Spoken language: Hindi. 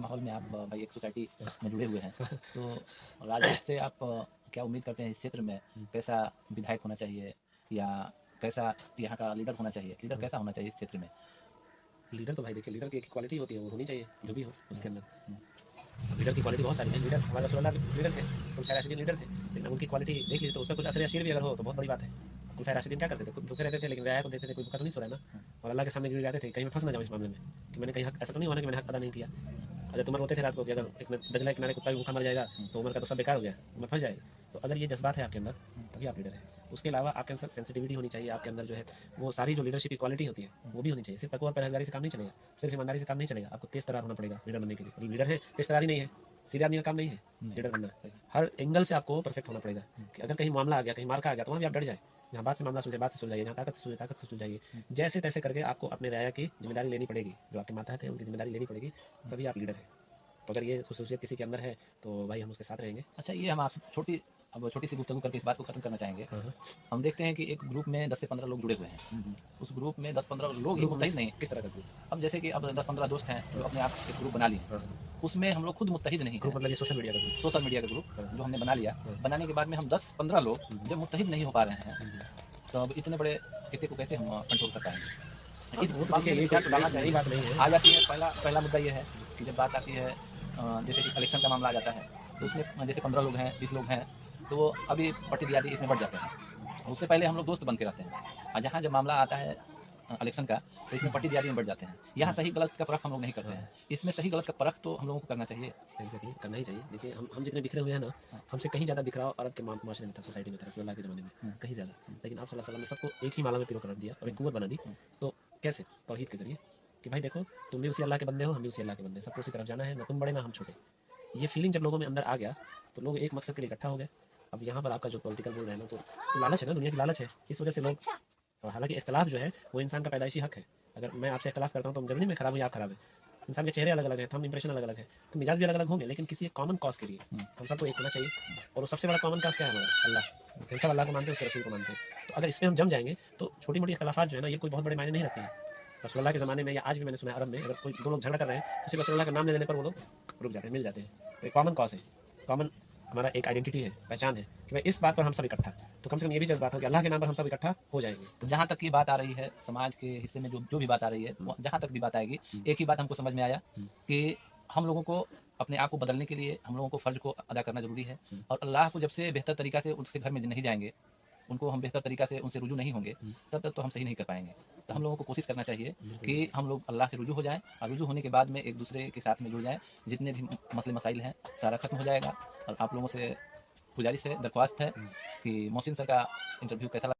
माहौल में आप भाई एक सोसाइटी में जुड़े हुए हैं, तो राजनीति से आप क्या उम्मीद करते हैं इस क्षेत्र में? कैसा विधायक होना चाहिए या कैसा यहाँ का लीडर होना चाहिए? लीडर कैसा होना चाहिए इस क्षेत्र में? लीडर तो भाई देखिए, लीडर की एक क्वालिटी होती है, वो होनी चाहिए जो भी हो उसके अंदर। लीडर की क्वालिटी बहुत सारी है। लीडर हमारे रसूलुल्लाह लीडर थे, कुलफाए राशिदीन लीडर थे, लेकिन उनकी क्वालिटी देख लीजिए तो उसका कुछ असर अशीर भी अगर हो तो बहुत बड़ी बात है। कुलफाए राशिदीन क्या करते थे? खुद भूखे रहते थे, लेकिन रियाया को देते थे, कोई भूखा तो नहीं सो रहा है ना। और अल्लाह के सामने गिर जाते थे, कहीं मैं फंस ना जाऊँ इस मामले में कि मैंने कहीं हक, ऐसा तो नहीं होना कि मैंने हक अदा नहीं किया। हज़रत उमर रोते थे रात को कि अगर एक दजला के किनारे कुत्ता भी भूखा मर जाएगा तो उमर का तो सब बेकार हो गया, उमर फंस जाएगी। तो अगर ये जज्बात है आपके अंदर तभी आप लीडर हैं। उसके अलावा आपके अंदर सेंसिटिविटी होनी चाहिए, आपके अंदर जो है वो सारी जो लीडरशिप की क्वालिटी होती है वो भी होनी चाहिए। सिर्फ तकवा और परहेजगारी से काम नहीं चलेगा, सिर्फ ईमानदारी से काम नहीं चलेगा, आपको तेज तरार होना पड़ेगा लीडर बनने के लिए। मतलब लीडर है, तेज तरारी नहीं है, सीधे आदमी का काम नहीं है लीडर बनना। हर एंगल से आपको परफेक्ट होना पड़ेगा कि अगर कहीं मामला आ गया, कहीं मार्का आ गया तो वहाँ भी आप डर जाए। यहाँ बात से मामला सुलझे, बात से सुलझाइए, जहाँ ताकत से सुलझाइए। जैसे तैसे करके आपको अपने राया की जिम्मेदारी लेनी पड़ेगी, जो आपके माता थे उनकी जिम्मेदारी लेनी पड़ेगी, तभी आप लीडर हैं। तो अगर ये खुसूसियत किसी के अंदर है तो भाई हम उसके साथ रहेंगे। अच्छा, ये हम आपसे छोटी सी गुफ्तगू करके इस बात को खत्म करना चाहेंगे। हम देखते हैं कि एक ग्रुप में 10 से 15 लोग जुड़े हुए हैं। उस ग्रुप में 10-15 लोग ही मुत्तहिद नहीं। किस तरह का ग्रुप? अब जैसे कि अब 10-15 दोस्त हैं जो अपने आप एक ग्रुप बना लिए, उसमें हम लोग खुद मुत्तहिद नहीं ग्रुप हैं। मतलब ये सोशल मीडिया का ग्रुप? सोशल मीडिया का ग्रुप जो हमने बना लिया, बनाने के बाद में हम 10-15 लोग जब मुत्तहिद नहीं हो पा रहे हैं, तो अब इतने बड़े किस्से को कैसे हम कंट्रोल कर पाएंगे? इस बात में क्या डालना चाहिए? बात नहीं है। आ जाती है पहला मुद्दा ये है कि जब बात आती है जैसे कि इलेक्शन का मामला आ जाता है, तो उसमें जैसे 15 लोग हैं, 20 लोग हैं, तो वो अभी पट्टी दियादी इसमें बढ़ जाते हैं। उससे पहले हम लोग दोस्त बन के रहते हैं, और जहाँ जब मामला आता है इलेक्शन का, तो इसमें पट्टी दियादी में बढ़ जाते हैं। यहाँ सही गलत का परख हम लोग नहीं करते हैं। इसमें सही गलत का परख तो हम लोगों को करना चाहिए। एग्जैक्टली, करना ही चाहिए। देखिए हम जितने बिखरे हुए हैं ना, हमसे कहीं ज़्यादा बिखराव अरब के माशरे में था, सोसाइटी में था रसूलुल्लाह के ज़माने में कहीं ज़्यादा। लेकिन आप सल्लल्लाहु अलैहि वसल्लम ने सबको एक ही माला में पिरो कर दिया और एक कुव्वत बना दी। तो कैसे? तौहीद के जरिए कि भाई देखो, तुम भी उसी अल्लाह के बंदे हो, हम भी उसी अल्लाह के बंदे हैं, सबको उसी तरफ जाना है, ना तुम बड़े ना हम छोटे। ये फीलिंग जब लोगों में अंदर आ गया तो लोग एक मकसद के लिए इकट्ठा हो गए। अब यहाँ पर आपका जो पॉलिटिकल बोल रहे हैं ना, तो लालच है ना, दुनिया की लालच है, इस वजह से लोग। और हालांकि इख्तलाफ जो है वो इंसान का पैदाइशी हक है। अगर मैं आपसे इख्तलाफ करता हूँ तो जरूरी मैं खराब हूँ या आप खराब है। इंसान के चेहरे अलग अलग हैं, थंब इंप्रेशन अलग अलग है, तो मिजाज भी अलग अलग होंगे, लेकिन किसी एक कॉमन कॉज के लिए हम सबको एक होना चाहिए। और वो सबसे बड़ा कॉमन कॉज क्या है हमारा? अल्लाह। हम सब अल्लाह को मानते हैं, उसके रसूल को मानते हैं। तो अगर इसमें हम जम जाएंगे तो छोटी मोटी इख्तलाफात जो है ना, ये कोई बहुत बड़े मायने नहीं रखते हैं। रसूलुल्लाह के ज़माने में या आज भी मैंने सुना है अरब में, अगर कोई दो लोग झगड़ा कर रहे हैं तो सिर्फ रसूलुल्लाह का नाम ले लेने पर वो लोग रुक जाते हैं, मिल जाते हैं। तो एक कॉमन कॉज है, कॉमन हमारा एक आइडेंटिटी है, पहचान है कि भाई इस बात पर हम सब इकट्ठा। तो कम से कम ये भी जज्बात हो कि अल्लाह के नाम पर हम सब इकट्ठा हो जाएंगे। तो जहाँ तक की बात आ रही है, समाज के हिस्से में जो भी बात आ रही है, जहाँ तक भी बात आएगी, एक ही बात हमको समझ में आया कि हम लोगों को अपने आप को बदलने के लिए हम लोगों को फ़र्ज को अदा करना ज़रूरी है। और अल्लाह को जब से बेहतर तरीक़ा से उनके घर में नहीं जाएंगे, उनको हम बेहतर तरीक़ा से उनसे रुजू नहीं होंगे, तब तक तो हम सही नहीं कर पाएंगे। तो हम लोगों को कोशिश करना चाहिए कि हम लोग अल्लाह से रुजू हो जाएँ, और रुजू होने के बाद में एक दूसरे के साथ में जुड़ जाएँ। जितने भी मसले मसाइल हैं सारा ख़त्म हो जाएगा। और आप लोगों से गुजारिश है, दरख्वास्त है कि मोहसिन सर का इंटरव्यू कैसा